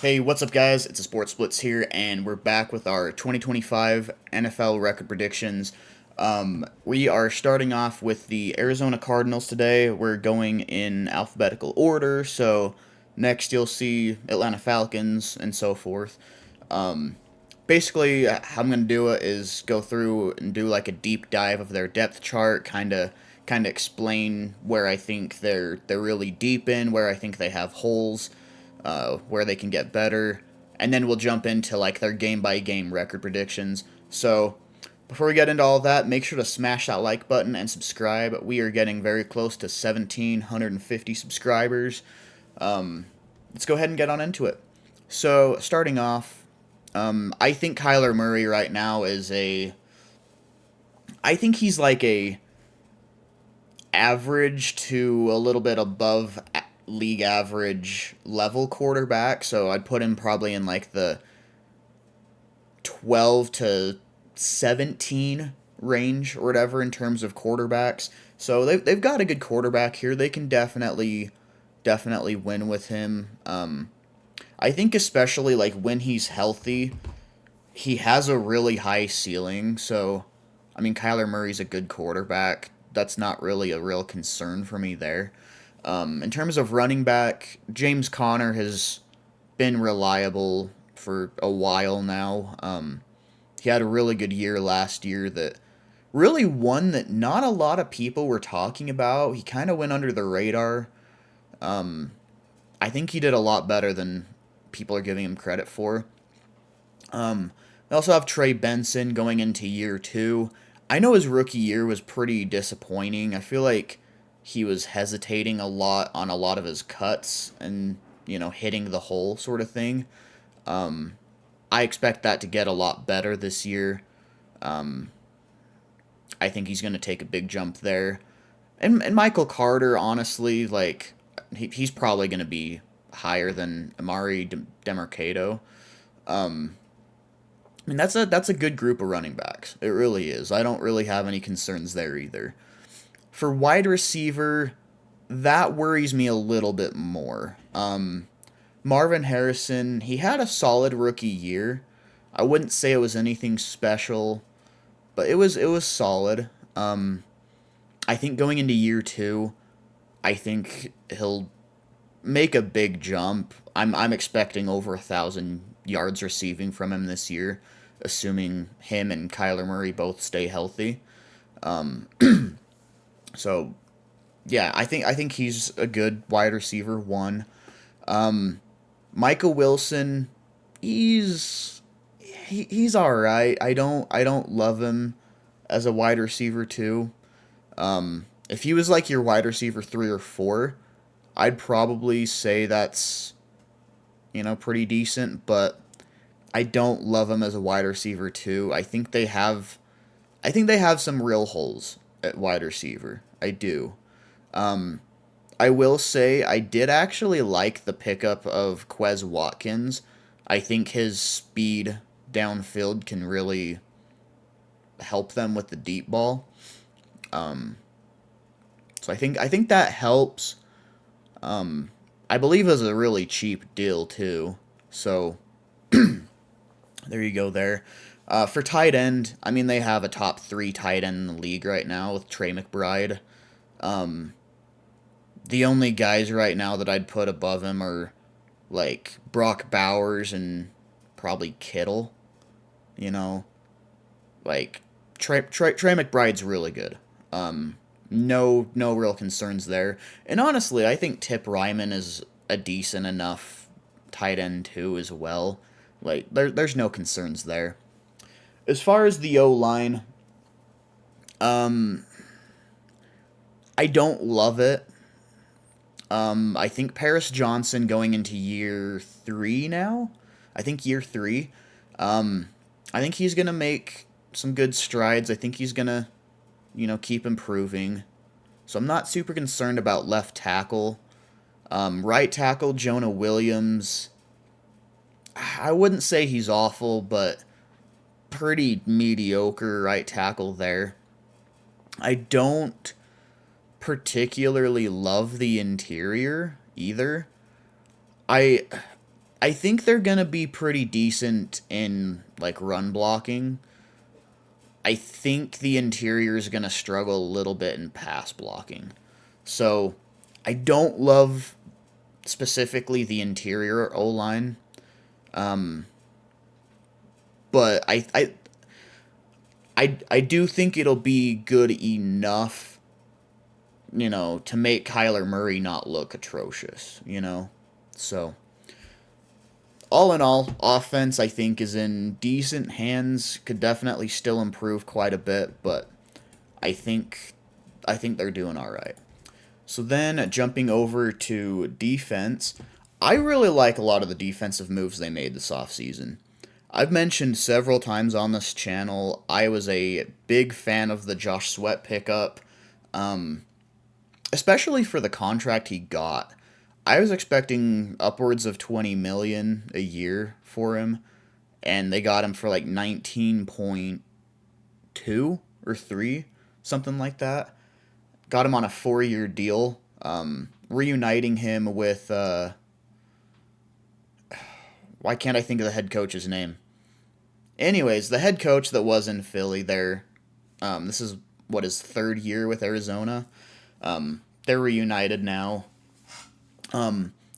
Hey, what's up, guys? It's a Sports Blitz here, and we're back with our 2025 NFL record predictions. We are starting off with the Arizona Cardinals today. We're going in alphabetical order, so next you'll see Atlanta Falcons and so forth. Basically, how I'm gonna do it is go through and do like a deep dive of their depth chart, kind of explain where I think they're really deep in, where I think they have holes, where they can get better, and then we'll jump into like their game by game record predictions. So before we get into all of that, make sure to smash that like button and subscribe. We are getting very close to 1,750 subscribers. Let's go ahead and get on into it. So starting off, I think Kyler Murray right now is I think he's like a average to a little bit above league average level quarterback. So I'd put him probably in like the 12 to 17 range or whatever in terms of quarterbacks. So they've got a good quarterback here. They can definitely win with him. I think especially like when he's healthy, he has a really high ceiling. So I mean, Kyler Murray's a good quarterback. That's not really a real concern for me there. In terms of running back, James Conner has been reliable for a while now. He had a really good year last year that really one that not a lot of people were talking about. He kind of went under the radar. I think he did a lot better than people are giving him credit for. We also have Trey Benson going into year two. I know his rookie year was pretty disappointing. I feel like he was hesitating a lot on a lot of his cuts and, hitting the hole sort of thing. I expect that to get a lot better this year. I think he's going to take a big jump there. And Michael Carter, honestly, like, he's probably going to be higher than Amari Demercado. I mean, that's a good group of running backs. It really is. I don't really have any concerns there either. For wide receiver, that worries me a little bit more. Marvin Harrison, he had a solid rookie year. I wouldn't say it was anything special, but it was solid. I think going into year two, I think he'll make a big jump. I'm expecting over 1,000 yards receiving from him this year, assuming him and Kyler Murray both stay healthy. So yeah, I think he's a good wide receiver one. Michael Wilson, he's all right. I don't love him as a wide receiver two. If he was like your wide receiver three or four, I'd probably say that's pretty decent, but I don't love him as a wide receiver too. I think they have some real holes at wide receiver. I do. Um, I will say I did actually like the pickup of Quez Watkins. I think his speed downfield can really help them with the deep ball. Um, so I think that helps. I believe it was a really cheap deal too. So there you go there. For tight end, I mean they have a top three tight end in the league right now with Trey McBride. Um, the only guys right now that I'd put above him are like Brock Bowers and probably Kittle. You know, like Trey McBride's really good. No real concerns there. And honestly, I think Tip Ryman is a decent enough tight end too as well. Like there's no concerns there. As far as the O line, um, I don't love it. I think Paris Johnson going into year three now. I think year three. Um, I think he's gonna make some good strides. I think he's gonna, keep improving. So I'm not super concerned about left tackle. Right tackle Jonah Williams. I wouldn't say he's awful, but pretty mediocre right tackle there. I don't particularly love the interior either. I I think they're gonna be pretty decent in like run blocking. I think the interior is gonna struggle a little bit in pass blocking. So I don't love specifically the interior O line, but I do think it'll be good enough, to make Kyler Murray not look atrocious. So all in all, offense I think is in decent hands. Could definitely still improve quite a bit, but I think I think they're doing all right. So then jumping over to defense, I really like a lot of the defensive moves they made this offseason. I've mentioned several times on this channel, I was a big fan of the Josh Sweat pickup, especially for the contract he got. I was expecting upwards of 20 million a year for him, and they got him for like 19.2 or 3, something like that. Got him on a 4-year deal, reuniting him with why can't I think of the head coach's name? Anyways, the head coach that was in Philly there, this is what his 3rd year with Arizona. They're reunited now.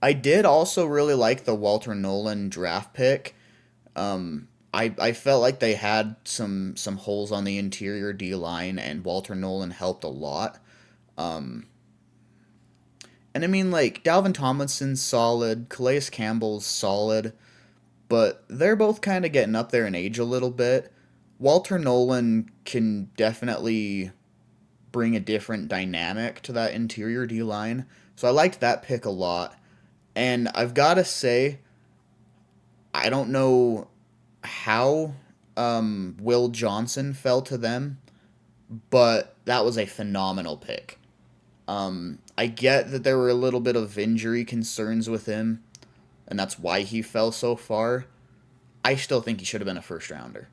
I did also really like the Walter Nolan draft pick. I felt like they had some holes on the interior D line, and Walter Nolan helped a lot. And I mean, like, Dalvin Tomlinson's solid, Calais Campbell's solid, but they're both kind of getting up there in age a little bit. Walter Nolan can definitely bring a different dynamic to that interior D line, so I liked that pick a lot. And I've got to say, I don't know how Will Johnson fell to them, but that was a phenomenal pick. I get that there were a little bit of injury concerns with him, and that's why he fell so far. I still think he should have been a first rounder.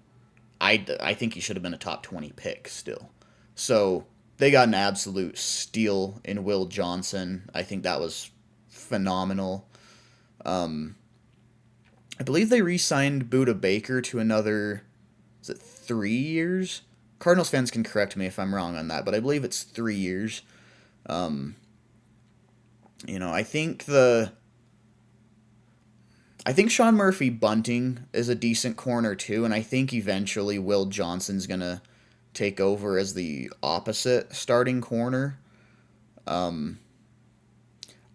I think he should have been a top 20 pick still. So they got an absolute steal in Will Johnson. I think that was phenomenal. I believe they re-signed Buda Baker to another, is it 3 years? Cardinals fans can correct me if I'm wrong on that, but I believe it's 3 years. Um, I think Sean Murphy Bunting is a decent corner too, and I think eventually Will Johnson's gonna take over as the opposite starting corner. Um,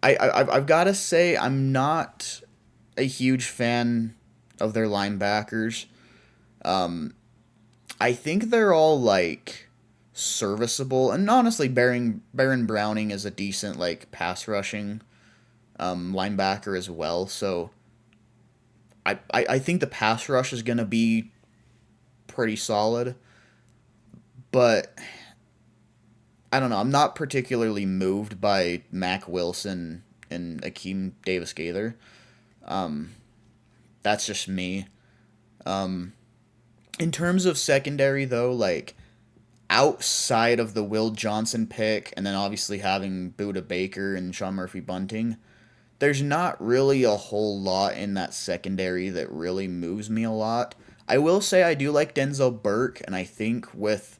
I've got to say I'm not a huge fan of their linebackers. Um, I think they're all like serviceable, and honestly, Baron Browning is a decent like pass rushing linebacker as well. So I think the pass rush is gonna be pretty solid, but I don't know. I'm not particularly moved by Mac Wilson and Akeem Davis Gaither. Um, that's just me. Um, in terms of secondary, though, like outside of the Will Johnson pick, and then obviously having Buda Baker and Sean Murphy Bunting, there's not really a whole lot in that secondary that really moves me a lot. I will say I do like Denzel Burke, and I think with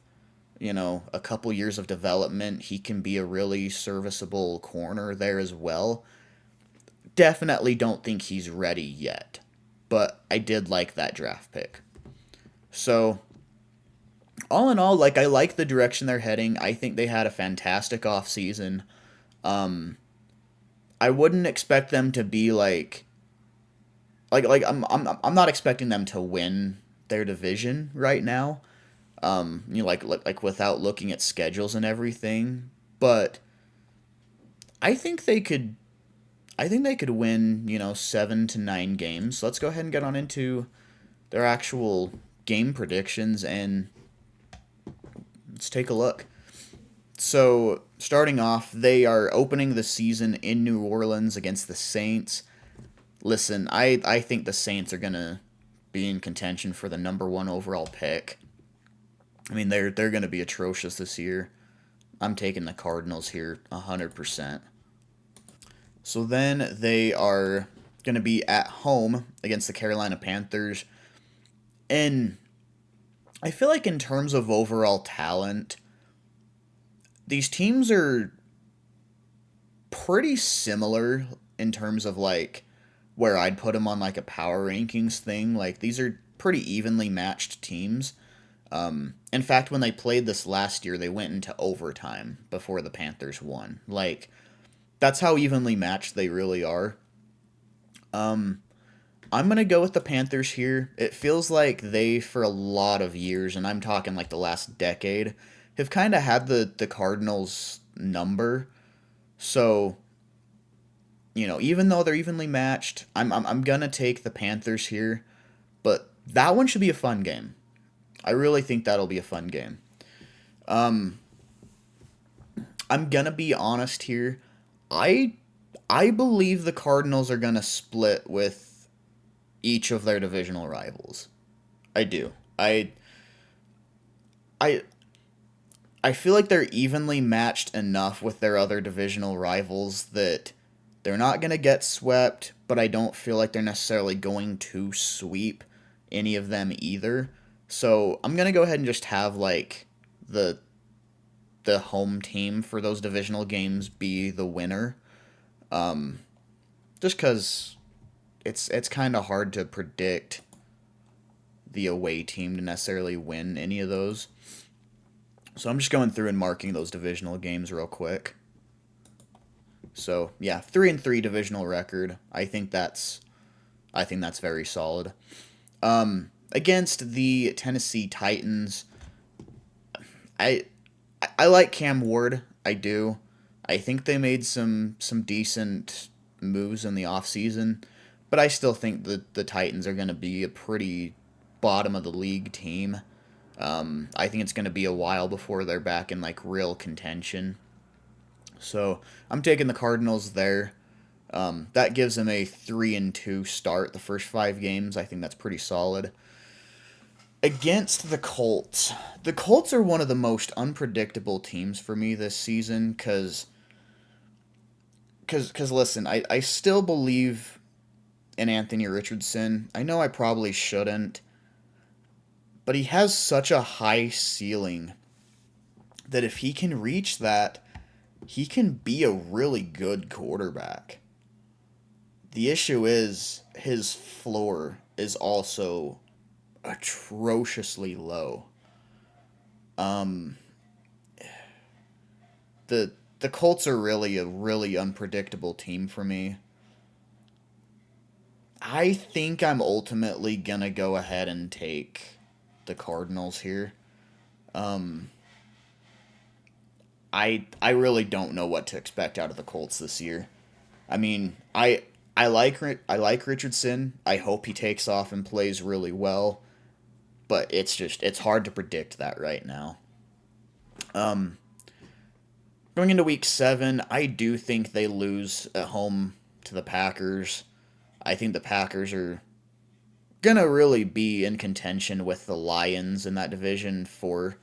a couple years of development, he can be a really serviceable corner there as well. Definitely don't think he's ready yet, but I did like that draft pick. So, all in all, like I like the direction they're heading. I think they had a fantastic offseason. Um I wouldn't expect them to be I'm not expecting them to win their division right now. Like without looking at schedules and everything, but I think they could I think they could win, 7 to 9 games. So let's go ahead and get on into their actual game predictions and let's take a look. So, starting off, they are opening the season in New Orleans against the Saints. Listen, I think the Saints are going to be in contention for the number 1 overall pick. I mean, they're going to be atrocious this year. I'm taking the Cardinals here 100%. So then they are going to be at home against the Carolina Panthers. And I feel like in terms of overall talent, these teams are pretty similar in terms of like where I'd put them on like a power rankings thing. Like these are pretty evenly matched teams. In fact, when they played this last year, they went into overtime before the Panthers won. Like that's how evenly matched they really are. Um, I'm gonna go with the Panthers here. It feels like they, for a lot of years, and I'm talking like the last decade, have kind of had the Cardinals number. So even though they're evenly matched, I'm gonna take the Panthers here. But that one should be a fun game. I really think that'll be a fun game. Um, I'm gonna be honest here. I I believe the Cardinals are gonna split with each of their divisional rivals. I do. I I feel like they're evenly matched enough with their other divisional rivals that they're not going to get swept, but I don't feel like they're necessarily going to sweep any of them either. So I'm going to go ahead and just have like the the home team for those divisional games be the winner. Um, just because it's kind of hard to predict the away team to necessarily win any of those. So I'm just going through and marking those divisional games real quick. So yeah, 3-3 divisional record. I think that's very solid. Against the Tennessee Titans, I I like Cam Ward. I do. I think they made some decent moves in the offseason, but I still think that the Titans are going to be a pretty bottom of the league team. I think it's going to be a while before they're back in like real contention. So I'm taking the Cardinals there. That gives them a 3-2 start the first 5 games. I think that's pretty solid. Against the Colts, the Colts are one of the most unpredictable teams for me this season because listen, I still believe in Anthony Richardson. I know I probably shouldn't, but he has such a high ceiling that if he can reach that, he can be a really good quarterback. The issue is his floor is also atrociously low. Um, the Colts are really a really unpredictable team for me. I think I'm ultimately gonna go ahead and take the Cardinals here. Um, I really don't know what to expect out of the Colts this year. I mean, I like Richardson. I hope he takes off and plays really well, but it's hard to predict that right now. Um, Going into week 7, I do think they lose at home to the Packers. I think the Packers are gonna really be in contention with the Lions in that division for,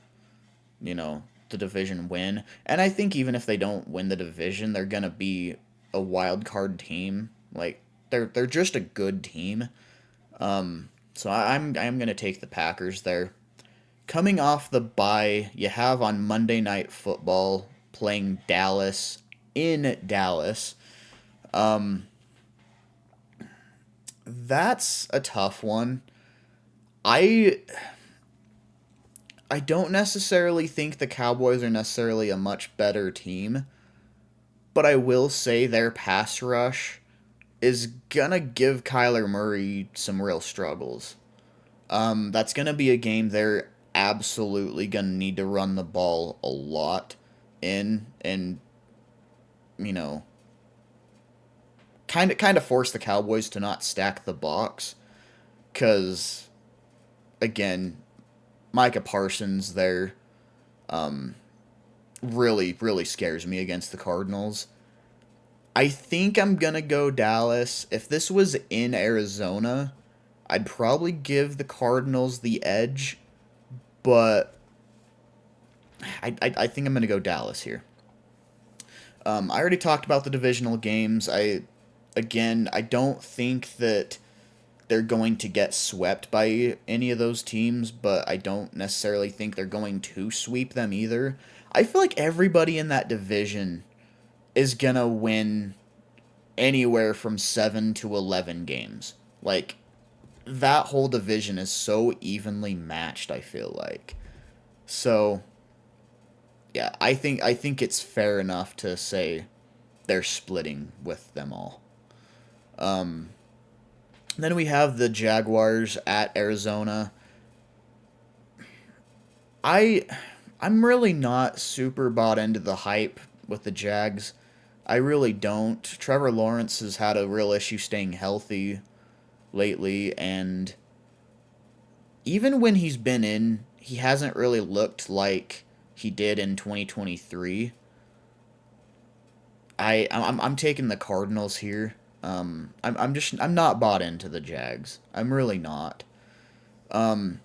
the division win. And I think even if they don't win the division, they're gonna be a wild card team. Like they're just a good team. So I'm gonna take the Packers there. Coming off the bye, you have on Monday Night Football playing Dallas in Dallas. Um, that's a tough one. I I don't necessarily think the Cowboys are necessarily a much better team, but I will say their pass rush is gonna give Kyler Murray some real struggles. That's gonna be a game they're absolutely gonna need to run the ball a lot in and you know kind of force the Cowboys to not stack the box because again Micah Parsons there really scares me against the Cardinals. I think I'm gonna go Dallas. If this was in Arizona, I'd probably give the Cardinals the edge, but I think I'm gonna go Dallas here. I already talked about the divisional games. Again, I don't think that they're going to get swept by any of those teams, but I don't necessarily think they're going to sweep them either. I feel like everybody in that division is going to win anywhere from 7 to 11 games. Like, that whole division is so evenly matched, I feel like. So, yeah, I think it's fair enough to say they're splitting with them all. Um, then we have the Jaguars at Arizona. I I'm really not super bought into the hype with the Jags. I really don't. Trevor Lawrence has had a real issue staying healthy lately, and even when he's been in, he hasn't really looked like he did in 2023. I'm taking the Cardinals here. I'm not bought into the Jags. I'm really not. Um,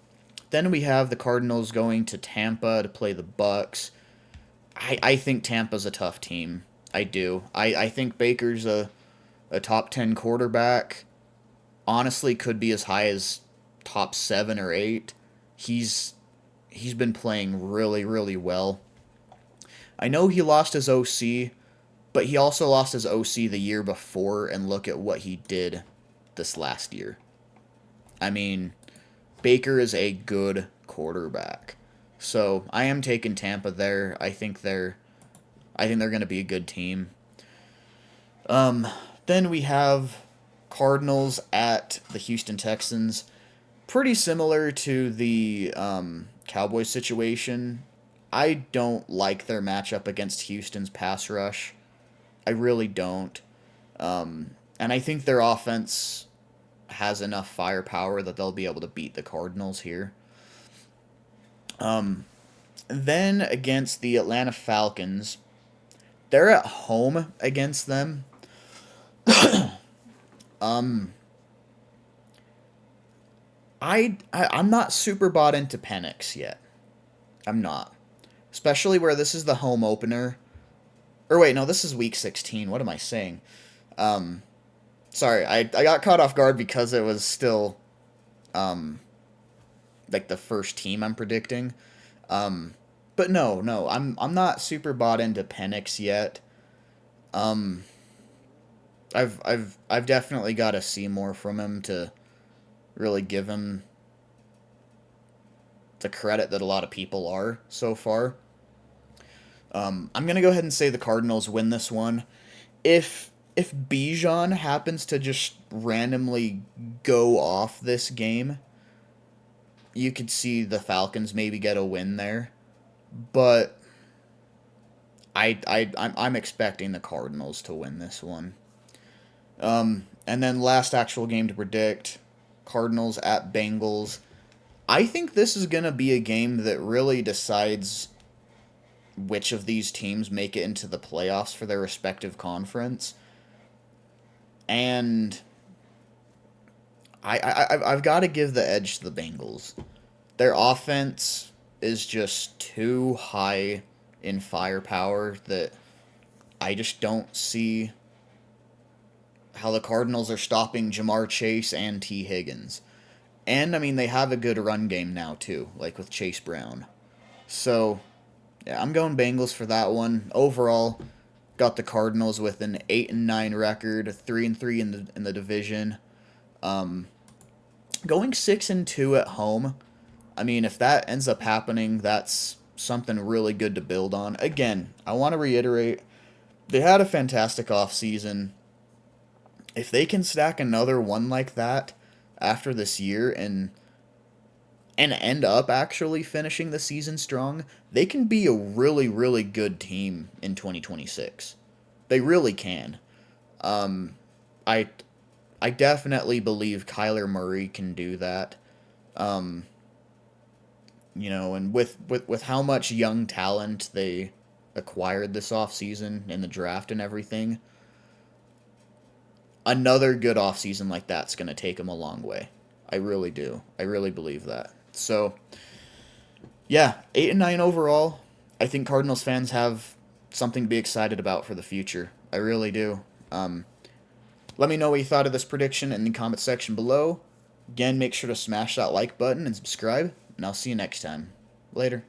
then we have the Cardinals going to Tampa to play the Bucks. I think Tampa's a tough team. I do. I think Baker's a top 10 quarterback. Honestly, could be as high as top 7 or 8. He's he's been playing really, really well. I know he lost his OC, but he also lost his OC the year before, and look at what he did this last year. I mean, Baker is a good quarterback. So I am taking Tampa there. I think they're going to be a good team. Um, then we have Cardinals at the Houston Texans. Pretty similar to the Cowboys situation. I don't like their matchup against Houston's pass rush. I really don't. And I think their offense has enough firepower that they'll be able to beat the Cardinals here. Um, then against the Atlanta Falcons, they're at home against them. Um, I'm not super bought into Penix yet. I'm not, especially where this is the home opener. Or wait, no, this is week 16. What am I saying? Um, Sorry, I got caught off guard because it was still um like the first team I'm predicting. Um, but no, I'm not super bought into Penix yet. Um, I've definitely got to see more from him to really give him the credit that a lot of people are so far. I'm gonna go ahead and say the Cardinals win this one. If Bijan happens to just randomly go off this game, you could see the Falcons maybe get a win there. But I'm expecting the Cardinals to win this one. And then last actual game to predict, Cardinals at Bengals. I think this is going to be a game that really decides which of these teams make it into the playoffs for their respective conference. And I've got to give the edge to the Bengals. Their offense is just too high in firepower that I just don't see how the Cardinals are stopping Jamar Chase and T. Higgins. And I mean they have a good run game now too, like with Chase Brown. So yeah, I'm going Bengals for that one. Overall, got the Cardinals with an 8-9 record, 3-3 in the division. Um, Going 6-2 at home. I mean, if that ends up happening, that's something really good to build on. Again, I want to reiterate, they had a fantastic offseason. If they can stack another one like that after this year and end up actually finishing the season strong, they can be a really, really good team in 2026. They really can. Um, I I definitely believe Kyler Murray can do that. Um, and with how much young talent they acquired this offseason in the draft and everything, another good offseason like that's going to take them a long way. I really do. I really believe that. So, yeah, 8-9 overall. I think Cardinals fans have something to be excited about for the future. I really do. Um, Let me know what you thought of this prediction in the comment section below. Again, make sure to smash that like button and subscribe, and I'll see you next time. Later.